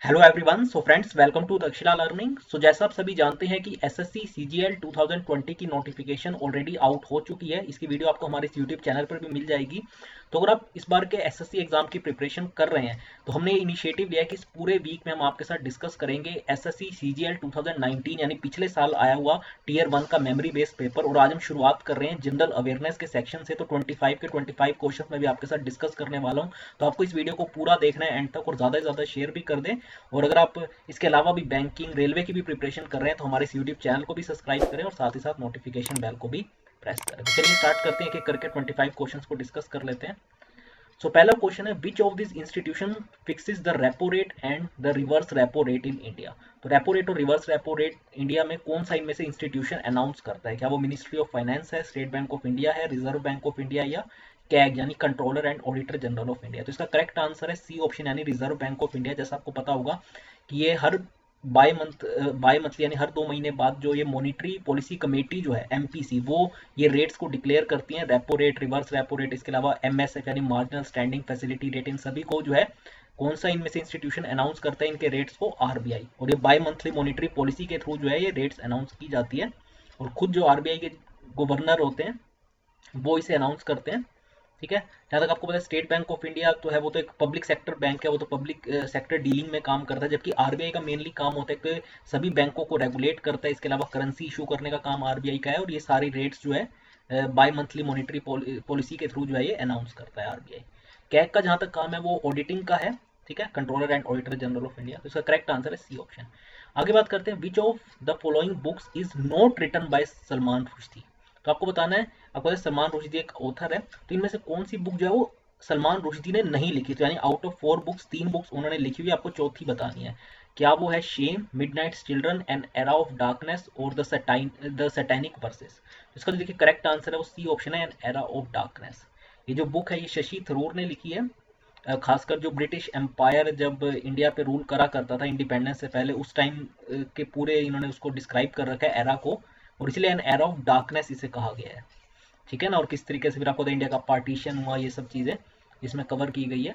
Hello everyone. So friends, welcome to Dakshina learning. So जैसा आप सभी जानते हैं कि एसएससी सीजीएल 2020 की नोटिफिकेशन ऑलरेडी आउट हो चुकी है। इसकी वीडियो आपको हमारे इस यूट्यूब चैनल पर भी मिल जाएगी। तो अगर आप इस बार के एसएससी एग्जाम की प्रिपरेशन कर रहे हैं तो हमने इनिशिएटिव लिया है कि इस पूरे वीक में हम आपके साथ डिस्कस करेंगे एसएससी सीजीएल 2019 यानी पिछले साल आया हुआ टीयर 1 का मेमोरी बेस्ड पेपर। और आज हम शुरुआत कर रहे हैं जनरल अवेयरनेस के सेक्शन से। तो 25 के 25 क्वेश्चन में भी आपके साथ डिस्कस करने वाला हूँ। तो आपको इस वीडियो को पूरा देखना है एंड तक, और ज़्यादा से ज़्यादा शेयर भी कर दें। और अगर आप इसके अलावा भी बैंकिंग, रेलवे की भी प्रिपरेशन कर रहे हैं तो हमारे इस यूट्यूब चैनल को भी सब्सक्राइब करें और साथ ही साथ नोटिफिकेशन बेल को भी प्रेस करें। तो चलिए स्टार्ट करते हैं, कि करके 25 क्वेश्चंस को डिस्कस कर लेते हैं। सो पहला क्वेश्चन है, which of this institution fixes the repo rate and the reverse repo rate in India. तो रेपो रेट और रिवर्स रेपो रेट इंडिया में कौन सा इनमें से इंस्टीट्यूशन अनाउंस करता है? क्या वो मिनिस्ट्री ऑफ फाइनेंस है, स्टेट बैंक ऑफ इंडिया है, रिजर्व बैंक ऑफ इंडिया, या कैग यानी controller and auditor general of India? तो इसका करेक्ट आंसर है सी ऑप्शन यानी रिजर्व बैंक ऑफ इंडिया। जैसा आपको पता होगा कि ये हर बाय मंथली यानी हर 2 महीने बाद जो ये मॉनिटरी पॉलिसी कमेटी जो है एमपीसी, वो ये रेट्स को डिक्लेयर करती है। Repo rate, reverse repo rate, इसके अलावा एमएसएफ यानी मार्जिनल स्टैंडिंग फैसिलिटी रेट, इन सभी को जो है कौन सा इनमें से इंस्टीट्यूशन अनाउंस करता है इनके रेट्स को? आरबीआई। और ये बाय मंथली मॉनिटरी पॉलिसी के थ्रू जो है ये रेट्स अनाउंस की जाती है। और खुद जो आरबीआई के गवर्नर होते हैं वो इसे अनाउंस करते हैं। ठीक है। जहाँ तक आपको पता है, स्टेट बैंक ऑफ इंडिया तो है, वो तो एक पब्लिक सेक्टर बैंक है, वो तो पब्लिक सेक्टर डीलिंग में काम करता है। जबकि आरबीआई का मेनली काम होता है कि सभी बैंकों को रेगुलेट करता है। इसके अलावा करेंसी इशू करने का काम आरबीआई का है। और ये सारी रेट्स जो है बाय मंथली मॉनिटरी पॉलिसी के थ्रू जो है ये अनाउंस करता है आरबीआई। कैग का जहाँ तक काम है वो ऑडिटिंग का है। ठीक है, controller and auditor general of India. तो इसका करेक्ट आंसर है सी ऑप्शन। आगे बात करते हैं, which of the following books is not written by Salman Rushdie. तो आपको बताना है, आपको सलमान रुश्दी एक ऑथर है, तो इनमें से कौन सी बुक जो है वो सलमान रुश्दी ने नहीं लिखी? तो यानी आउट ऑफ 4 बुक्स 3 बुक्स उन्होंने लिखी हुई, आपको चौथी बतानी है। क्या वो है shame, midnight children, an era of darkness, और द सैटेनिक वर्सेस? इसका जो देखिए करेक्ट आंसर है वो सी ऑप्शन है, एन एरा ऑफ डार्कनेस। ये जो बुक है ये शशि थरूर ने लिखी है। खासकर जो ब्रिटिश एम्पायर जब इंडिया पे रूल करा करता था इंडिपेंडेंस से पहले, उस टाइम के पूरे इन्होंने उसको डिस्क्राइब कर रखा है एरा को, और इसलिए एन एरा ऑफ डार्कनेस इसे कहा गया है। ठीक है ना। और किस तरीके से फिर आपको इंडिया का पार्टीशन हुआ, ये सब चीज़ें इसमें कवर की गई है।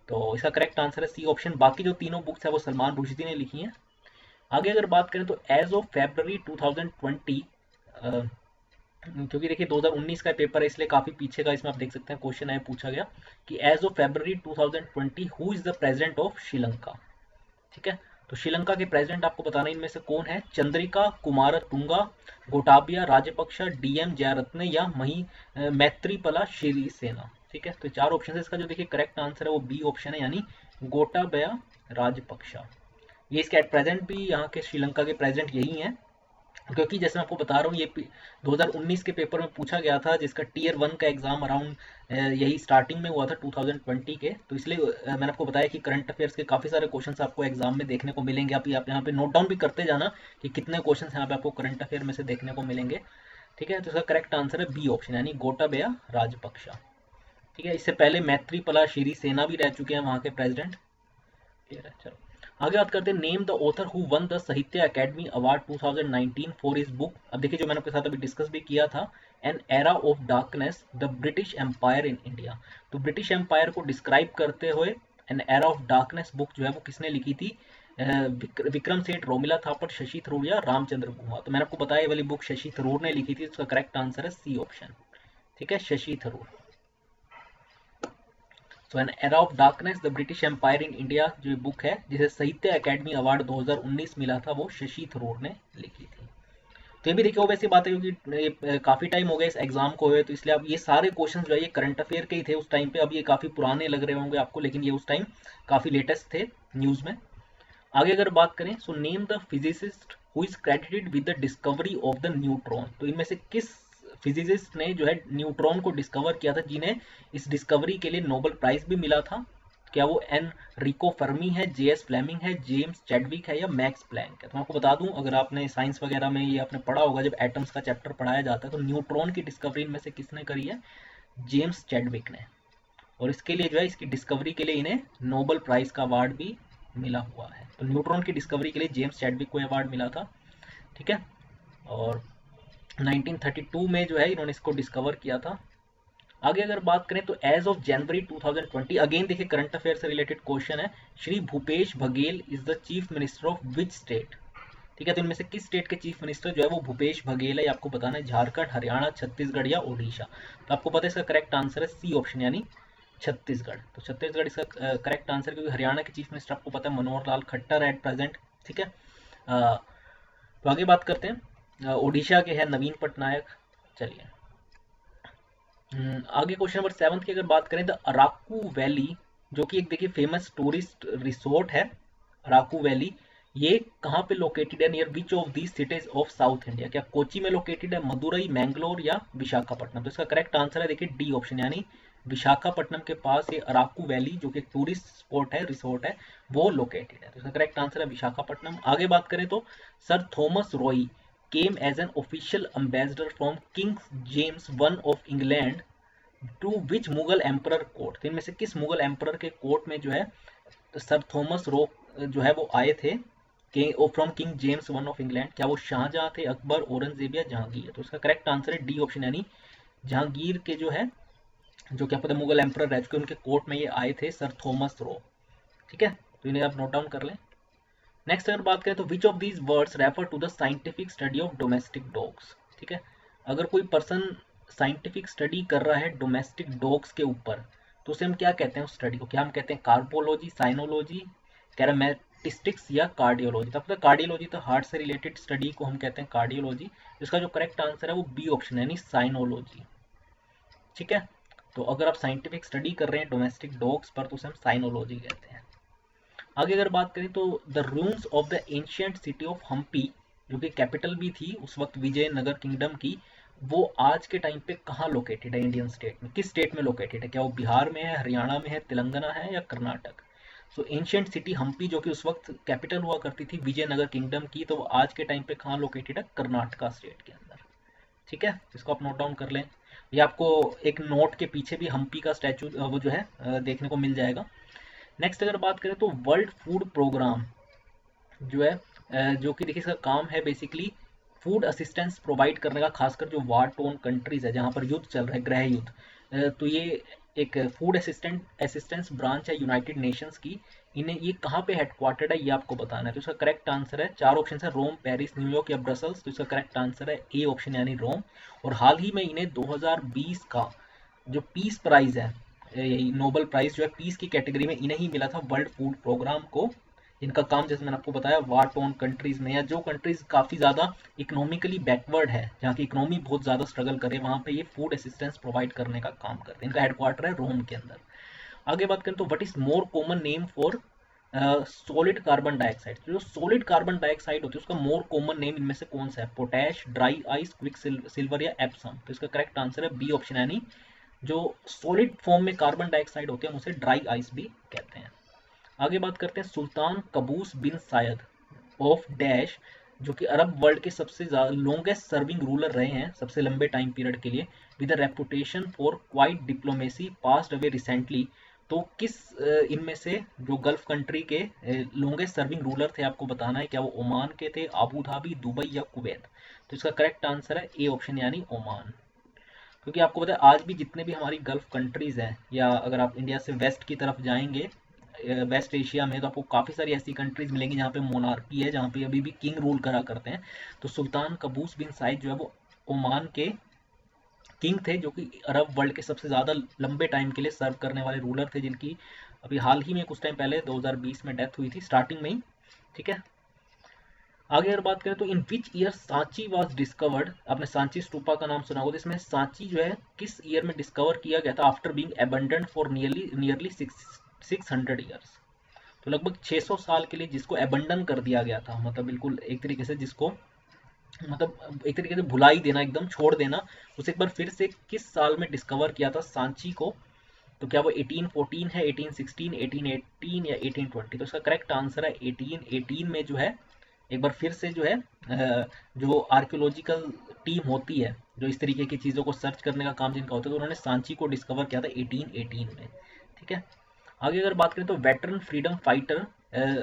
तो इसका करेक्ट आंसर है सी ऑप्शन। बाकी जो तीनों बुक्स है वो सलमान रुश्दी ने लिखी हैं। आगे अगर बात करें तो एज ऑफ फेब्रवरी 2020, क्योंकि देखिए 2019 का पेपर है इसलिए काफ़ी पीछे का इसमें आप देख सकते हैं क्वेश्चन है, पूछा गया कि as of February 2020 who is the president of Sri Lanka. ठीक है। तो श्रीलंका के प्रेसिडेंट आपको बताना इनमें से कौन है? चंद्रिका कुमारतुंगा, गोटाबिया राजपक्षा, डीएम जयरत्ने, या मैत्रीपला सिरिसेना। ठीक है। तो 4 ऑप्शन है, इसका जो देखिए करेक्ट आंसर है वो बी ऑप्शन है, यानी गोटाबया राजपक्षा। ये इसके एट प्रेजेंट भी यहाँ के श्रीलंका के प्रेसिडेंट यही हैं। क्योंकि जैसे मैं आपको बता रहा हूँ, ये 2019 के पेपर में पूछा गया था, जिसका टीयर 1 का एग्जाम अराउंड यही स्टार्टिंग में हुआ था 2020 के। तो इसलिए मैंने आपको बताया कि करंट अफेयर्स के काफ़ी सारे क्वेश्चंस आपको एग्जाम में देखने को मिलेंगे। आप यहाँ पे नोट डाउन भी करते जाना कि कितने क्वेश्चंस यहाँ पे आपको करंट अफेयर में से देखने को मिलेंगे। ठीक है। तो इसका करेक्ट आंसर है बी ऑप्शन, यानी गोटाबया राजपक्षा। ठीक है। इससे पहले मैत्रीपला सिरिसेना भी रह चुके हैं वहाँ के प्रेसिडेंट। क्लियर है। चलो आगे बात करते हैं, name the author who won the Sahitya Akademi award 2019 for his book. अब देखिए जो मैंने आपके साथ अभी डिस्कस भी किया था, an era of darkness the British empire in India. तो ब्रिटिश एम्पायर को डिस्क्राइब करते हुए an era of darkness book जो है वो किसने लिखी थी? विक्रम सेठ, रोमिला थापर, शशि थरूर, या रामचंद्र गुहा? तो मैंने आपको बताया ये वाली बुक शशि थरूर ने लिखी थी। इसका करेक्ट आंसर है सी ऑप्शन। ठीक है, Shashi Tharoor. So an era of darkness the British empire in India जो बुक है, जिसे साहित्य अकेडमी अवार्ड 2019 मिला था, वो शशि थरूर ने लिखी थी। तो ये भी देखिए वैसी बात है, क्योंकि काफी टाइम हो गया इस एग्जाम को हुए, तो इसलिए अब ये सारे क्वेश्चंस जो है ये करंट अफेयर के ही थे उस टाइम पे। अब ये काफी पुराने लग रहे होंगे आपको, लेकिन ये उस टाइम काफी लेटेस्ट थे न्यूज में। आगे अगर बात करें, so name the physicist who is credited with the discovery of the neutron. तो इनमें से किस फिजिसिस्ट ने जो है न्यूट्रॉन को डिस्कवर किया था, जिन्हें इस डिस्कवरी के लिए नोबेल प्राइज भी मिला था? क्या वो एन रिको फर्मी है, जेएस फ्लेमिंग है, जेम्स चैडविक है, या मैक्स प्लैंक है? तो मैं आपको बता दूं, अगर आपने साइंस वगैरह में ये आपने पढ़ा होगा, जब एटम्स का चैप्टर पढ़ाया जाता है, तो न्यूट्रॉन की डिस्कवरी इनमें से किसने करी है? जेम्स चैडविक ने। और इसके लिए जो है, इसकी डिस्कवरी के लिए इन्हें नोबेल प्राइज का अवार्ड भी मिला हुआ है। तो न्यूट्रॉन की डिस्कवरी के लिए जेम्स चैडविक को अवार्ड मिला था। ठीक है। और 1932 में जो है इन्होंने इसको डिस्कवर किया था। आगे अगर बात करें तो एज ऑफ जनवरी 2020, अगेन देखिए करंट अफेयर से रिलेटेड क्वेश्चन है, Shri Bhupesh Baghel is the chief minister of which state. ठीक है, तो इनमें से किस स्टेट के चीफ मिनिस्टर जो है वो भूपेश बघेल है, आपको बताना है, झारखंड, हरियाणा, छत्तीसगढ़ या ओडिशा। तो आपको पता है इसका करेक्ट आंसर है सी ऑप्शन यानी छत्तीसगढ़। तो छत्तीसगढ़ इसका करेक्ट आंसर, क्योंकि हरियाणा के चीफ मिनिस्टर आपको पता है मनोहर लाल खट्टर एट प्रेजेंट। ठीक है, तो आगे बात करते हैं, ओडिशा के हैं नवीन पटनायक। चलिए आगे क्वेश्चन नंबर 7 की अगर बात करें तो अराकू वैली, जो कि एक देखिए फेमस टूरिस्ट रिसोर्ट है, अराकू वैली, ये कहाँ पे लोकेटेड है, near which of these cities of south India. क्या कोची में लोकेटेड है, मदुरई, मैंगलोर या विशाखापट्टनम। तो इसका करेक्ट आंसर है देखिए डी ऑप्शन यानी विशाखापट्टनम के पास ये अराकू वैली, जो कि एक टूरिस्ट स्पॉट है, रिसोर्ट है, वो लोकेटेड है। तो इसका करेक्ट आंसर है विशाखापट्टनम। आगे बात करें तो sir Thomas Roy came as an official ambassador from King James I of England to which Mughal emperor court. तो इनमें से किस मुगल एम्परर के कोर्ट में जो है सर थॉमस रो जो है वो आए थे from king James one of England. क्या वो शाहजहां थे, अकबर, औरंगजेब या जहांगीर। तो इसका करेक्ट आंसर है डी ऑप्शन यानी जहांगीर के जो है, जो क्या पता मुगल एम्परर रह चुके, उनके कोर्ट में ये आए थे सर थॉमस रो। ठीक है, तो इन्हें आप नोट डाउन कर लें। नेक्स्ट अगर बात करें तो which of these words refer to the scientific study of domestic dogs. ठीक है, अगर कोई पर्सन साइंटिफिक स्टडी कर रहा है डोमेस्टिक डॉग्स के ऊपर, तो उसे हम क्या कहते हैं उस स्टडी को, क्या हम कहते हैं कार्पोलॉजी, साइनोलॉजी, कैरामेटिस्टिक्स या कार्डियोलॉजी। तब तक कार्डियोलॉजी तो हार्ट से रिलेटेड स्टडी को हम कहते हैं कार्डियोलॉजी। इसका जो करेक्ट आंसर है वो बी ऑप्शन यानी साइनोलॉजी। ठीक है, तो अगर आप साइंटिफिक स्टडी कर रहे हैं डोमेस्टिक डॉग्स पर तो उसे हम साइनोलॉजी कहते हैं। आगे अगर बात करें तो the rooms of the ancient city of Hampi, जो कि कैपिटल भी थी उस वक्त विजयनगर किंगडम की, वो आज के टाइम पे कहाँ लोकेटेड है, इंडियन स्टेट में, किस स्टेट में लोकेटेड है। क्या वो बिहार में है, हरियाणा में है, तेलंगाना है या कर्नाटक। सो एंशियंट सिटी हम्पी जो कि उस वक्त कैपिटल हुआ करती थी विजयनगर किंगडम की, तो वो आज के टाइम पे कहाँ लोकेटेड है, कर्नाटका स्टेट के अंदर। ठीक है, इसको आप नोट डाउन कर लें। ये आपको एक नोट के पीछे भी हम्पी का स्टैचू वो जो है देखने को मिल जाएगा। नेक्स्ट अगर बात करें तो वर्ल्ड फूड प्रोग्राम जो है जो कि देखिए इसका काम है बेसिकली फूड असिस्टेंस प्रोवाइड करने का, खासकर जो वार टोन कंट्रीज है जहाँ पर युद्ध चल रहा है, गृह युद्ध, तो ये एक फूड असिस्टेंस ब्रांच है यूनाइटेड नेशंस की। इन्हें ये कहाँ पे हेडक्वार्टर्ड है ये आपको बताना है। तो इसका करेक्ट आंसर है, चार ऑप्शन है, रोम, पेरिस, न्यूयॉर्क या ब्रसल्स। तो इसका करेक्ट आंसर है ए ऑप्शन यानी रोम। और हाल ही में इन्हें 2020 का जो पीस प्राइज है, यही नोबेल प्राइज जो है पीस की कैटेगरी में इन्हें ही मिला था, वर्ल्ड फूड प्रोग्राम को। इनका काम जैसे मैंने आपको बताया वार टोन कंट्रीज में, या जो कंट्रीज काफ़ी ज़्यादा इकोनॉमिकली बैकवर्ड है, जहाँ की इकोनॉमी बहुत ज़्यादा स्ट्रगल करे, वहाँ पे ये फूड असिस्टेंस प्रोवाइड करने का काम करते हैं। इनका हेडक्वार्टर है रोम के अंदर। आगे बात करें तो what is more common name for solid carbon dioxide. जो सॉलिड कार्बन डाइऑक्साइड होती है उसका मोर कॉमन नेम इनमें से कौन सा है, potash, dry ice, quick silver या एप्सम। तो इसका करेक्ट आंसर है बी ऑप्शन यानी जो सॉलिड फॉर्म में कार्बन डाइऑक्साइड होते हैं उसे ड्राई आइस भी कहते हैं। आगे बात करते हैं सुल्तान कबूस बिन सायद ऑफ डैश, जो कि अरब वर्ल्ड के सबसे लॉन्गेस्ट सर्विंग रूलर रहे हैं, सबसे लंबे टाइम पीरियड के लिए, with a reputation for quite diplomacy, passed away recently. तो किस इनमें से जो गल्फ कंट्री के लॉन्गेस्ट सर्विंग रूलर थे आपको बताना है, क्या वो ओमान के थे, अबू धाबी, दुबई या कुवैत। तो इसका करेक्ट आंसर है ए ऑप्शन यानी ओमान। क्योंकि आपको पता है आज भी जितने भी हमारी गल्फ कंट्रीज हैं, या अगर आप इंडिया से वेस्ट की तरफ जाएंगे वेस्ट एशिया में, तो आपको काफ़ी सारी ऐसी कंट्रीज मिलेंगी जहाँ पे मोनार्की है, जहाँ पे अभी भी किंग रूल करा करते हैं। तो सुल्तान कबूस बिन साइद जो है वो ओमान के किंग थे, जो कि अरब वर्ल्ड के सबसे ज़्यादा लंबे टाइम के लिए सर्व करने वाले रूलर थे, जिनकी अभी हाल ही में कुछ टाइम पहले 2020 में डेथ हुई थी, स्टार्टिंग में ही। ठीक है, आगे अगर बात करें तो in which year Sanchi was discovered. आपने सांची स्तूपा का नाम सुना होगा, तो इसमें सांची जो है किस ईयर में डिस्कवर किया गया था, after being abandoned for nearly 600 years. तो लगभग 600 साल के लिए जिसको अबंडन कर दिया गया था, मतलब बिल्कुल एक तरीके से जिसको मतलब एक तरीके से भुला ही देना, एकदम छोड़ देना, उसे एक बार फिर से किस साल में डिस्कवर किया था सांची को। तो क्या वो 1814 है, 1816, 1818 या 1820। तो इसका करेक्ट आंसर है 1818 में जो है एक बार फिर से जो है जो आर्कियोलॉजिकल टीम होती है जो इस तरीके की चीज़ों को सर्च करने का काम जिनका होता है, तो उन्होंने सांची को डिस्कवर किया था 1818 में। ठीक है, आगे अगर बात करें तो वेटरन फ्रीडम फाइटर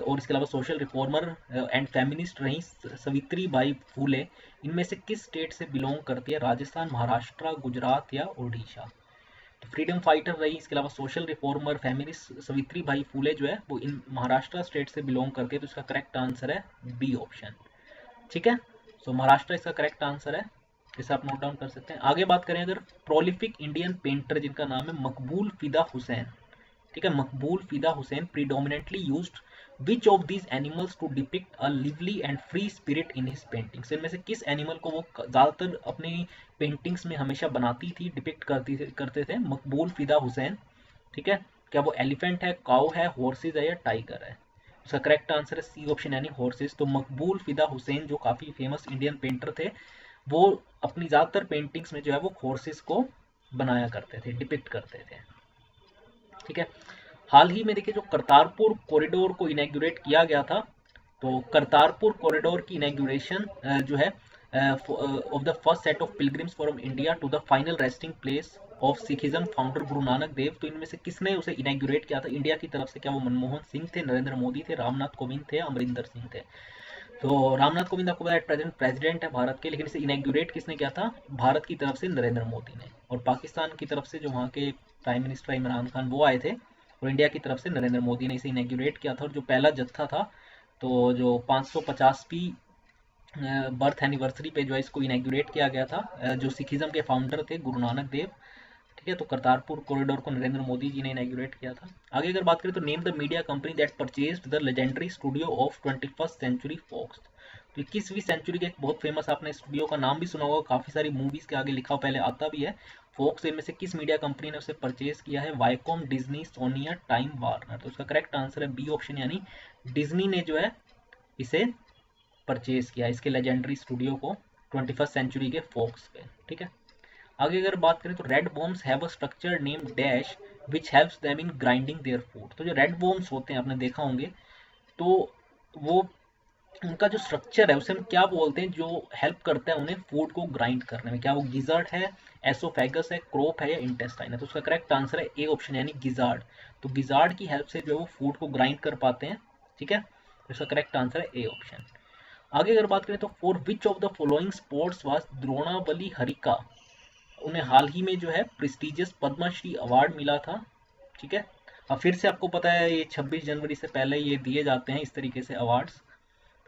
और इसके अलावा सोशल रिफॉर्मर एंड फेमिनिस्ट रही सावित्री बाई फूले, इनमें से किस स्टेट से बिलोंग करती है, राजस्थान, महाराष्ट्र, गुजरात या ओडिशा। फ्रीडम फाइटर रही, इसके अलावा social reformer, feminist Savitri Bai Phule जो है वो इन महाराष्ट्र स्टेट से बिलोंग करती है। तो इसका करेक्ट आंसर है बी ऑप्शन। ठीक है, सो महाराष्ट्र इसका करेक्ट आंसर है, इसे आप नोट डाउन कर सकते हैं। आगे बात करें अगर प्रोलिफिक इंडियन पेंटर जिनका नाम है मकबूल फिदा हुसैन, ठीक है, Maqbool Fida Husain predominantly used which of these animals to depict a lively and free spirit in his paintings, इनमें से किस एनिमल को वो ज़्यादातर अपनी पेंटिंग्स में हमेशा बनाती थी, डिपिक्ट करते थे मकबूल फिदा हुसैन। ठीक है, क्या वो एलिफेंट है, काऊ है, हॉर्सेज है या टाइगर है? उसका करेक्ट आंसर है सी ऑप्शन यानी हॉर्सेज। तो मकबूल फिदा हुसैन जो काफ़ी फेमस इंडियन पेंटर थे, वो अपनी ज़्यादातर पेंटिंग्स में जो है वो हॉर्सेज को बनाया करते थे, डिपिक्ट करते थे। ठीक है, हाल ही में देखिए जो करतारपुर कॉरिडोर को इनैग्यूरेट किया गया था, तो करतारपुर कॉरिडोर की इनैग्यूरेशन जो है of the first set of pilgrims from India to the final resting place of Sikhism founder Guru Nanak देव, तो इनमें से किसने उसे इनैग्यूरेट किया था इंडिया की तरफ से? क्या वो मनमोहन सिंह थे, नरेंद्र मोदी थे, रामनाथ कोविंद थे, अमरिंदर सिंह थे? तो रामनाथ कोविंद आपको पता है प्रेजेंट प्रेसिडेंट है भारत के, लेकिन इसे इनैग्यूरेट किसने किया था? भारत की तरफ से नरेंद्र मोदी ने, और पाकिस्तान की तरफ से जो वहाँ के प्राइम मिनिस्टर इमरान खान वो आए थे, और इंडिया की तरफ से नरेंद्र मोदी ने इसे इनैग्यूरेट किया था। और जो पहला जत्था था, तो जो 550वीं बर्थ एनिवर्सरी पे जो है इसको इनैग्यूरेट किया गया था, जो सिखिज्म के फाउंडर थे गुरु नानक देव। ठीक है, तो करतारपुर कॉरिडोर को नरेंद्र मोदी जी ने इनैग्यूरेट किया था। आगे अगर बात करें तो name the media company that purchased the legendary studio of 21st century Fox, तो 21वीं सेंचुरी के एक बहुत फेमस आपने स्टूडियो का नाम भी सुना होगा, काफी सारी मूवीज के आगे लिखा पहले आता भी है फॉक्स, इनमें से किस मीडिया कंपनी ने उसे परचेज किया है? वाइकॉम, डिज्नी, सोनी या टाइम वार्नर? तो उसका करेक्ट आंसर है बी ऑप्शन यानी डिज्नी ने जो है इसे परचेज किया, इसके लेजेंडरी स्टूडियो को 21st सेंचुरी के फॉक्स पे। ठीक है, आगे अगर बात करें तो red bombs have a structure name dash which helps them in grinding their food, तो जो रेड बॉम्ब्स होते हैं आपने देखा होंगे, तो वो उनका जो स्ट्रक्चर है उसे हम क्या बोलते हैं जो हेल्प करता है उन्हें फूड को ग्राइंड करने में? क्या वो गिजार्ड है, एसोफेगस है, क्रोप है या इंटेस्टाइन है? तो उसका करेक्ट आंसर है ए ऑप्शन यानी गिजार्ड। तो गिजार्ड की हेल्प से जो है वो फूड को ग्राइंड कर पाते हैं। ठीक है, तो इसका करेक्ट आंसर है ए ऑप्शन। आगे अगर बात करें तो for which of the following sports was Dronavalli Harika, उन्हें हाल ही में जो है प्रेस्टिजियस पद्मश्री अवार्ड मिला था। ठीक है, अब फिर से आपको पता है ये 26 जनवरी से पहले ये दिए जाते हैं इस तरीके से अवार्ड्स,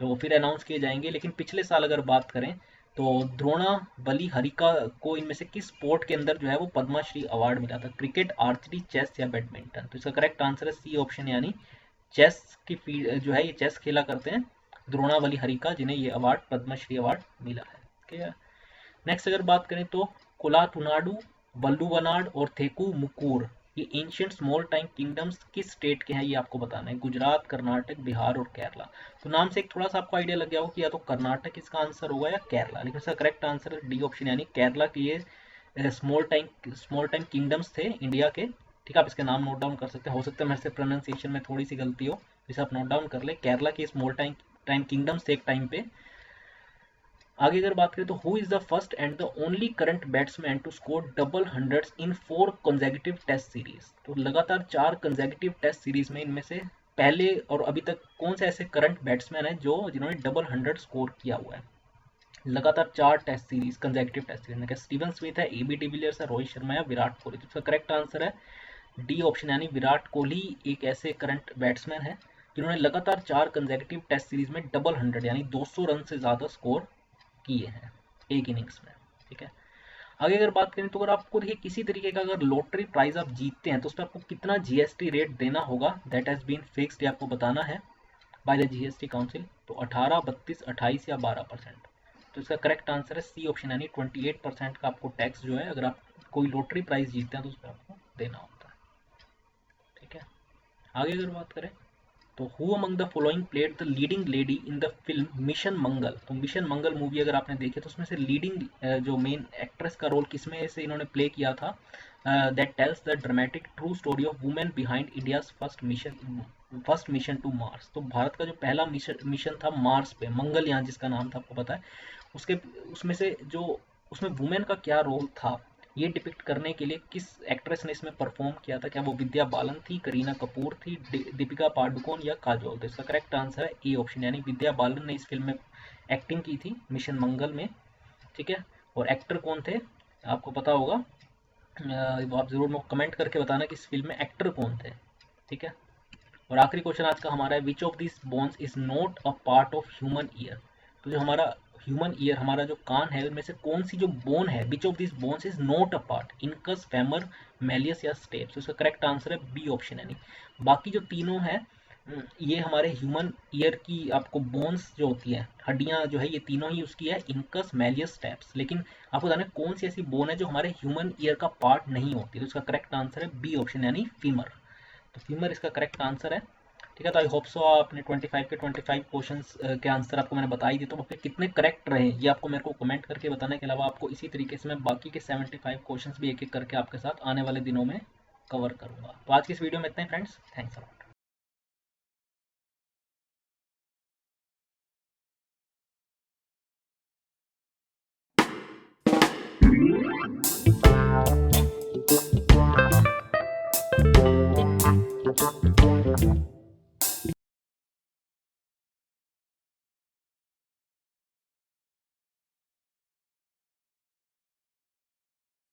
तो वो फिर अनाउंस किए जाएंगे, लेकिन पिछले साल अगर बात करें तो द्रोणावली हरिका को इनमें से किस स्पोर्ट के अंदर जो है वो पद्मश्री अवार्ड मिला था? क्रिकेट, आर्चरी, चेस या बैडमिंटन? तो इसका करेक्ट आंसर है सी ऑप्शन यानी चेस की फील्ड जो है ये चेस खेला करते हैं द्रोणावली हरिका, जिन्हें ये अवार्ड पद्मश्री अवार्ड मिला है। ठीक है, नेक्स्ट अगर बात करें तो कोलाटुनाडु, वल्लुवनाड और थेकू मुकूर, ये एंशियंट स्मॉल टाइम किंगडम्स किस स्टेट के हैं ये आपको बताना है? गुजरात, कर्नाटक, बिहार और केरला। तो नाम से एक थोड़ा सा आपको आइडिया लग गया हो कि या तो कर्नाटक इसका आंसर होगा या केरला, लेकिन इसका करेक्ट आंसर है डी ऑप्शन यानी केरला के ये स्मॉल टाइम किंगडम्स थे इंडिया के। ठीक है, आप इसके नाम नोट डाउन कर सकते हैं, हो सकता है मेरे से प्रोनाउंसिएशन में थोड़ी सी गलती हो, इसे आप नोट डाउन कर ले। केरला के स्मॉल टाइम किंगडम्स थे एक टाइम पे। आगे अगर बात करें तो who is the first and the only current batsman to score double hundreds in 4 consecutive test series, तो लगातार 4 कंसेक्यूटिव टेस्ट सीरीज में इनमें से पहले और अभी तक कौन से ऐसे करंट बैट्समैन हैं जो जिन्होंने डबल हंड्रेड स्कोर किया हुआ है लगातार 4 test series, consecutive test series में? क्या स्टीवन स्मिथ है, एबी डिविलियर्स है, रोहित शर्मा या विराट कोहली? तो इसका करेक्ट आंसर है डी ऑप्शन यानी विराट कोहली एक ऐसे करंट बैट्समैन है जिन्होंने लगातार 4 कंसेक्यूटिव टेस्ट सीरीज में डबल हंड्रेड यानी 200 रन से ज्यादा स्कोर किए हैं एक इनिंग्स में। ठीक है, आगे अगर बात करें तो अगर आपको देखिए किसी तरीके का अगर लॉटरी प्राइज आप जीतते हैं तो उस पर आपको कितना जीएसटी रेट देना होगा, दैट हैज बीन फिक्स्ड, आपको बताना है बाय द जीएसटी काउंसिल। तो 18, 32, 28 या 12%? तो इसका करेक्ट आंसर है सी ऑप्शन यानी 28% का आपको टैक्स जो है अगर आप कोई लॉटरी प्राइज जीतते हैं तो उस पर आपको देना होता है। ठीक है, आगे अगर बात करें तो who among the following played the leading lady in the film Mission Mangal, तो मिशन मंगल मूवी अगर आपने देखी तो उसमें से लीडिंग जो मेन एक्ट्रेस का रोल किसमें से इन्होंने प्ले किया था? That tells the dramatic true story of women behind India's first mission to Mars, तो भारत का जो पहला मिशन था मार्स पे, मंगलयान जिसका नाम था आपको पता है, उसके उसमें से जो उसमें वुमेन का क्या रोल था ये डिपिक्ट करने के लिए किस एक्ट्रेस ने इसमें परफॉर्म किया था? क्या वो विद्या बालन थी, करीना कपूर थी, दीपिका पादुकोण या काजोल? तो इसका करेक्ट आंसर है ए ऑप्शन यानी विद्या बालन ने इस फिल्म में एक्टिंग की थी मिशन मंगल में। ठीक है, और एक्टर कौन थे आपको पता होगा, आप ज़रूर मेरे को कमेंट करके बताना कि इस फिल्म में एक्टर कौन थे। ठीक है। और आखिरी क्वेश्चन आज का हमारा है, which of this bones is not a part of human ear. तो जो हमारा ह्यूमन ईयर, हमारा जो कान है, उनमें से कौन सी जो बोन है, which of this bones is not a part, incus, femur, malleus या स्टेप्स। तो इसका करेक्ट आंसर है बी ऑप्शन, यानी बाकी जो तीनों है ये हमारे ह्यूमन ईयर की आपको बोन्स जो होती है, हड्डियां जो है, ये तीनों ही उसकी है, इनकस, मेलियस, स्टेप्स। लेकिन आपको बताना है कौन सी ऐसी बोन है जो हमारे ह्यूमन ईयर का पार्ट नहीं होती। तो इसका करेक्ट आंसर है बी ऑप्शन, यानी फीमर। तो फीमर इसका करेक्ट आंसर है। ठीक है। तो आई होप सो आपने 25 के 25 क्वेश्चंस के आंसर आपको मैंने बताई दी, तो आपके कितने करेक्ट रहे ये आपको मेरे को कमेंट करके बताने के अलावा आपको इसी तरीके से मैं बाकी के 75 क्वेश्चंस भी एक एक करके आपके साथ आने वाले दिनों में कवर करूंगा। तो आज की इस वीडियो में इतना ही फ्रेंड्स, थैंक्स अ लॉट।